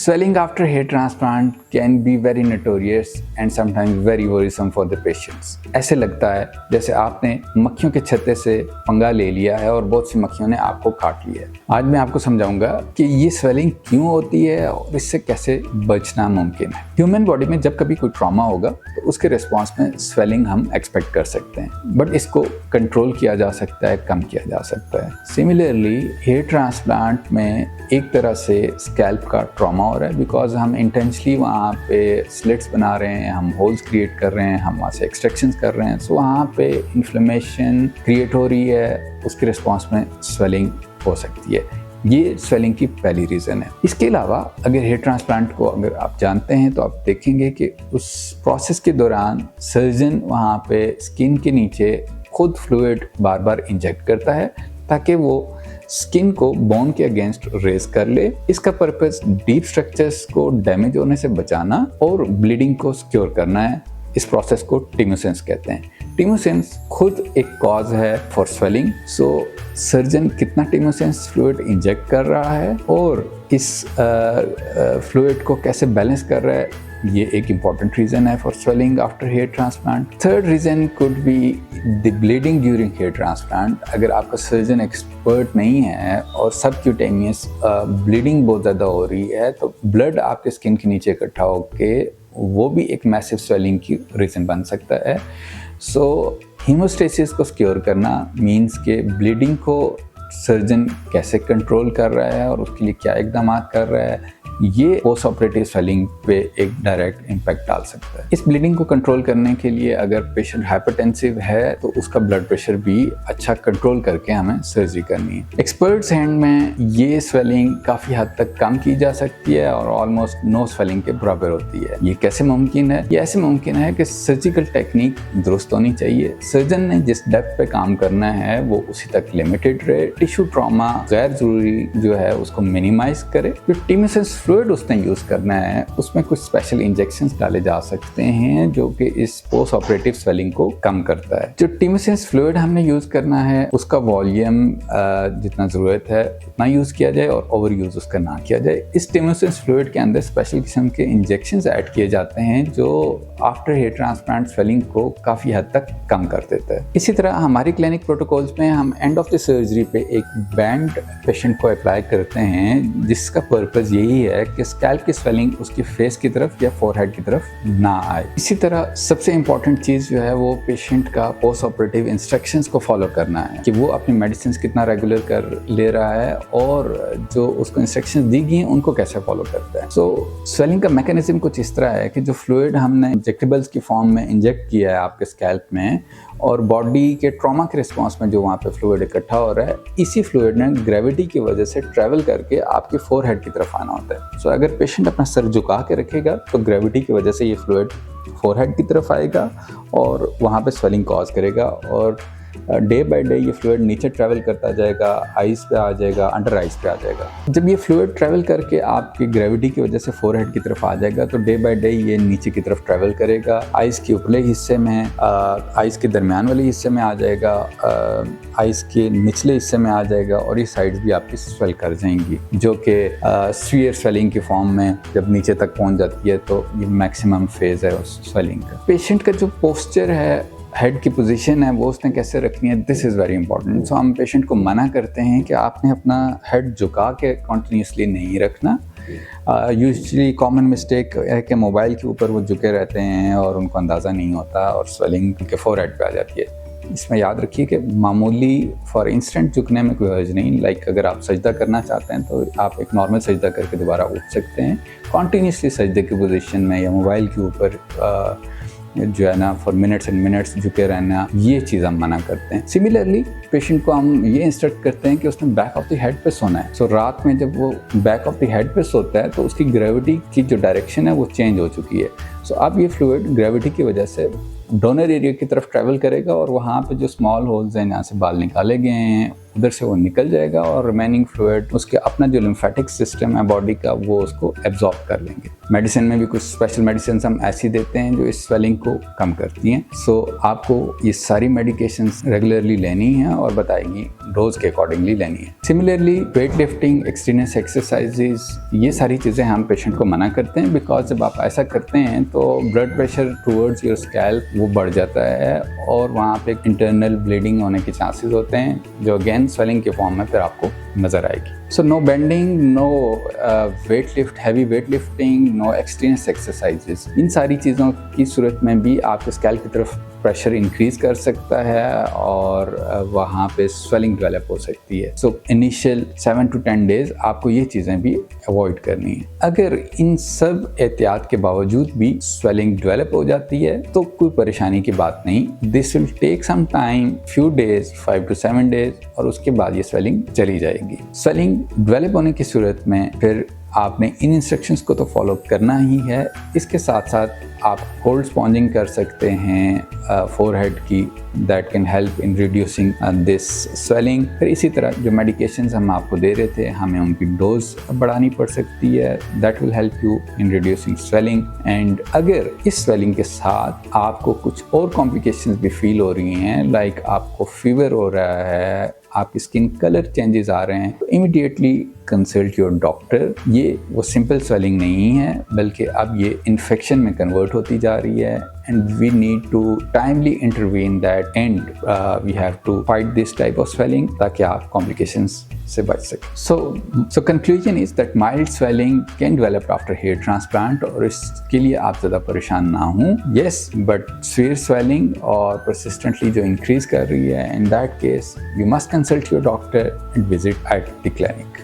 Swelling after hair transplant can be very notorious and sometimes very worrisome for the patients. ऐसे लगता है जैसे आपने मक्खियों के छत्ते से पंगा ले लिया है और बहुत सी मक्खियों ने आपको काट लिया है। आज मैं आपको समझाऊंगा कि ये स्वेलिंग क्यों होती है और इससे कैसे बचना मुमकिन है। ह्यूमन बॉडी में जब कभी कोई ट्रॉमा होगा तो उसके रिस्पॉन्स में स्वेलिंग हम एक्सपेक्ट कर सकते हैं, बट इसको कंट्रोल किया जा सकता है, कम किया जा सकता है। सिमिलरली हेयर ट्रांसप्लांट में एक तरह से स्कैल्प का ट्रॉमा हो रहा है बिकॉज हम इंटेंशनली वहाँ पे स्लिट्स बना रहे हैं, हम होल्स क्रिएट कर रहे हैं, हम वहाँ से एक्सट्रैक्शंस कर रहे हैं। सो वहाँ पे इन्फ्लेमेशन क्रिएट हो रही है, उसके रिस्पॉन्स में स्वेलिंग हो सकती है। ये स्वेलिंग की पहली रीज़न है। इसके अलावा अगर हेयर ट्रांसप्लांट को अगर आप जानते हैं तो आप देखेंगे कि उस प्रोसेस के दौरान सर्जन वहाँ पे स्किन के नीचे खुद फ्लूइड बार बार इंजेक्ट करता है ताकि वो स्किन को बोन के अगेंस्ट रेज कर ले। इसका पर्पस डीप स्ट्रक्चर्स को डैमेज होने से बचाना और ब्लीडिंग को सिक्योर करना है। इस प्रोसेस को टिम्योसेंस कहते हैं। टिम्योसेंस खुद एक कॉज है फॉर स्वेलिंग। सो सर्जन कितना टिम्योसेंस फ्लूइड इंजेक्ट कर रहा है और इस फ्लूइड को कैसे बैलेंस कर रहा है, ये एक इम्पॉर्टेंट रीज़न है for swelling after hair transplant. Third reason could be the bleeding during hair transplant. अगर आपका सर्जन एक्सपर्ट नहीं है और सबक्यूटेनियस ब्लीडिंग बहुत ज़्यादा हो रही है तो ब्लड आपके स्किन के नीचे इकट्ठा होके वो भी एक मैसिव स्वेलिंग की रीज़न बन सकता है। सो हीमोस्टेसिस को सिक्योर करना मीन्स के ब्लीडिंग को सर्जन कैसे कंट्रोल कर रहा है और उसके लिए क्या इकदाम कर रहा है, ये पोस्ट ऑपरेटिव स्वेलिंग पे एक डायरेक्ट इम्पैक्ट डाल सकता है। इस ब्लीडिंग को कंट्रोल करने के लिए अगर पेशेंट हाइपरटेंसिव है तो उसका ब्लड प्रेशर भी अच्छा कंट्रोल करके हमें सर्जरी करनी है। एक्सपर्ट्स हैंड में ये स्वेलिंग काफ़ी हद तक कम की जा सकती है और ऑलमोस्ट नो स्वेलिंग के बराबर होती है। ये कैसे मुमकिन है? ये ऐसे मुमकिन है कि सर्जिकल टेक्निक दुरुस्त होनी चाहिए। सर्जन ने जिस डेप्थ पे काम करना है वो उसी तक लिमिटेड रहे। टिश्यू ट्रॉमा गैर जरूरी जो है उसको मिनिमाइज करे। जो टिम्योसेंस फ्लूइड उसने यूज़ करना है उसमें कुछ स्पेशल इंजेक्शंस डाले जा सकते हैं जो कि इस पोस्ट ऑपरेटिव स्वेलिंग को कम करता है। जो टिम्योसेंस फ्लूइड हमने यूज़ करना है उसका वॉल्यूम जितना ज़रूरत है उतना यूज़ किया जाए और ओवर यूज़ उसका ना किया जाए। इस टिम्योसेंस फ्लूइड के अंदर स्पेशल किस्म के इंजेक्शंस ऐड किए जाते हैं जो आफ्टर हेयर ट्रांसप्लांट स्वेलिंग को काफ़ी हद तक कम कर देता है। इसी तरह हमारी क्लिनिक प्रोटोकॉल्स में हम एंड ऑफ द सर्जरी पे एक बैंड पेशेंट को अप्लाई करते हैं जिसका पर्पज़ यही है कि स्कैल्प की स्वेलिंग उसकी फेस की तरफ या फोरहेड की तरफ ना आए। इसी तरह सबसे इम्पॉर्टेंट चीज़ जो है वो पेशेंट का पोस्ट ऑपरेटिव इंस्ट्रक्शंस को फॉलो करना है कि वो अपनी मेडिसिन कितना रेगुलर कर ले रहा है और जो उसको इंस्ट्रक्शंस दी गई हैं उनको कैसे फॉलो करता है। सो स्वेलिंग का मैकेनिज्म कुछ इस तरह है कि जो फ्लूइड हमने इंजेक्टेबल्स की फॉर्म में इंजेक्ट किया है आपके स्कैल्प में और बॉडी के ट्रॉमा के रिस्पॉन्स में जो वहाँ पे फ्लूइड इकट्ठा हो रहा है, इसी फ्लूइड ने ग्रेविटी की वजह से ट्रैवल करके आपके फोरहेड की तरफ आना होता है। सो अगर पेशेंट अपना सर झुका के रखेगा तो ग्रेविटी की वजह से ये फ्लूइड फोरहेड की तरफ आएगा और वहाँ पे स्वेलिंग कॉज करेगा और डे बाय डे ये फ्लूइड नीचे ट्रैवल करता जाएगा, आइज़ पे आ जाएगा, अंडर आइज़ पे आ जाएगा। जब ये फ्लूइड ट्रैवल करके आपकी ग्रेविटी की वजह से फोरहेड की तरफ आ जाएगा तो डे बाय डे ये नीचे की तरफ ट्रैवल करेगा, आइज़ के ऊपरले हिस्से में, आइज़ के दरमियान वाले हिस्से में आ जाएगा, आइज़ के निचले हिस्से में आ जाएगा और ये साइड्स भी आपकी स्वेल कर जाएंगी जो कि स्फीयर स्वेलिंग की फॉर्म में जब नीचे तक पहुँच जाती है तो ये मैक्सिमम फेज़ है उस स्वेलिंग का। पेशेंट का जो पोस्चर है, हेड की पोजीशन है, वो उसने कैसे रखनी है, दिस इज़ वेरी इंपॉर्टेंट। सो हम पेशेंट को मना करते हैं कि आपने अपना हेड झुका के कॉन्टिन्यूसली नहीं रखना। यूजुअली कॉमन मिस्टेक है कि मोबाइल के ऊपर वो झुके रहते हैं और उनको अंदाज़ा नहीं होता और स्वेलिंग उनके फोरहेड पे आ जाती है। इसमें याद रखिए कि मामूली फॉर इंस्टेंट झुकने में कोई हर्ज नहीं। लाइक अगर आप सजदा करना चाहते हैं तो आप एक नॉर्मल सजदा करके दोबारा उठ सकते हैं। कॉन्टीन्यूसली सजदे की पोजीशन में या मोबाइल के ऊपर जो है ना फॉर मिनट्स एंड मिनट्स झुके रहना, ये चीज़ हम मना करते हैं। सिमिलरली पेशेंट को हम ये इंस्ट्रक्ट करते हैं कि उसने बैक ऑफ द हेड पे सोना है। सो रात में जब वो बैक ऑफ द हेड पे सोता है तो उसकी ग्रेविटी की जो डायरेक्शन है वो चेंज हो चुकी है। सो अब ये फ्लूइड ग्रेविटी की वजह से डोनर एरिया की तरफ ट्रैवल करेगा और वहाँ पे जो स्मॉल होल्स हैं जहाँ से बाल निकाले गए हैं उधर से वो निकल जाएगा और रिमेनिंग फ्लूइड उसके अपना जो लिम्फेटिक सिस्टम है बॉडी का वो उसको एब्जॉर्ब कर लेंगे। मेडिसिन में भी कुछ स्पेशल मेडिसिन हम ऐसी देते हैं जो इस स्वेलिंग को कम करती हैं। सो आपको ये सारी मेडिकेशंस रेगुलरली लेनी है और बताएगी डोज के अकॉर्डिंगली लेनी है। सिमिलरली वेट लिफ्टिंग, एक्सट्रीनस एक्सरसाइजेज, ये सारी चीज़ें हम पेशेंट को मना करते हैं बिकॉज जब आप ऐसा करते हैं तो blood pressure towards your scalp वो बढ़ जाता है और वहाँ पे इंटरनल ब्लीडिंग होने के चांसेस होते हैं जो अगेन स्वेलिंग के फॉर्म में फिर आपको नज़र आएगी। So no bending, no heavy weight lifting, no extraneous exercises, इन सारी चीज़ों की सूरत में भी आपके स्कैल्प की तरफ प्रेशर इंक्रीज कर सकता है और वहाँ पे स्वेलिंग डेवलप हो सकती है। सो इनिशियल 7 to 10 डेज आपको ये चीज़ें भी अवॉइड करनी है। अगर इन सब एहतियात के बावजूद भी स्वेलिंग डेवलप हो जाती है तो कोई परेशानी की बात नहीं। This will take some time, few days, 5 to 7 days, और उसके बाद ये स्वेलिंग चली जाएगी। स्वेलिंग डेवलप होने की सूरत में फिर आपने इन इंस्ट्रक्शंस को तो फॉलो करना ही है। इसके साथ साथ आप कोल्ड स्पॉन्जिंग कर सकते हैं फोरहेड की, that can help in reducing this swelling. फिर इसी तरह जो मेडिकेशंस हम आपको दे रहे थे हमें उनकी डोज बढ़ानी पड़ सकती है, that will help you in reducing swelling. And अगर इस स्वेलिंग के साथ आपको कुछ और कॉम्प्लिकेशंस भी फील हो रही हैं, लाइक आपको फीवर हो रहा है, आपकी स्किन कलर चेंजेस आ रहे हैं, तो इमीडिएटली कंसल्ट योर डॉक्टर। ये वो सिंपल स्वेलिंग नहीं है बल्कि अब ये इन्फेक्शन में कन्वर्ट होती जा रही है and we need to timely intervene that and we have to fight this type of swelling ताकि आप कॉम्प्लिकेशंस से बच सकें। So conclusion is that mild swelling can develop after hair transplant और इसके लिए आप ज़्यादा परेशान ना हों। येस, बट सीवियर स्वेलिंग और परसिस्टेंटली जो इंक्रीज कर रही है, in that case you must consult your doctor and visit at the clinic.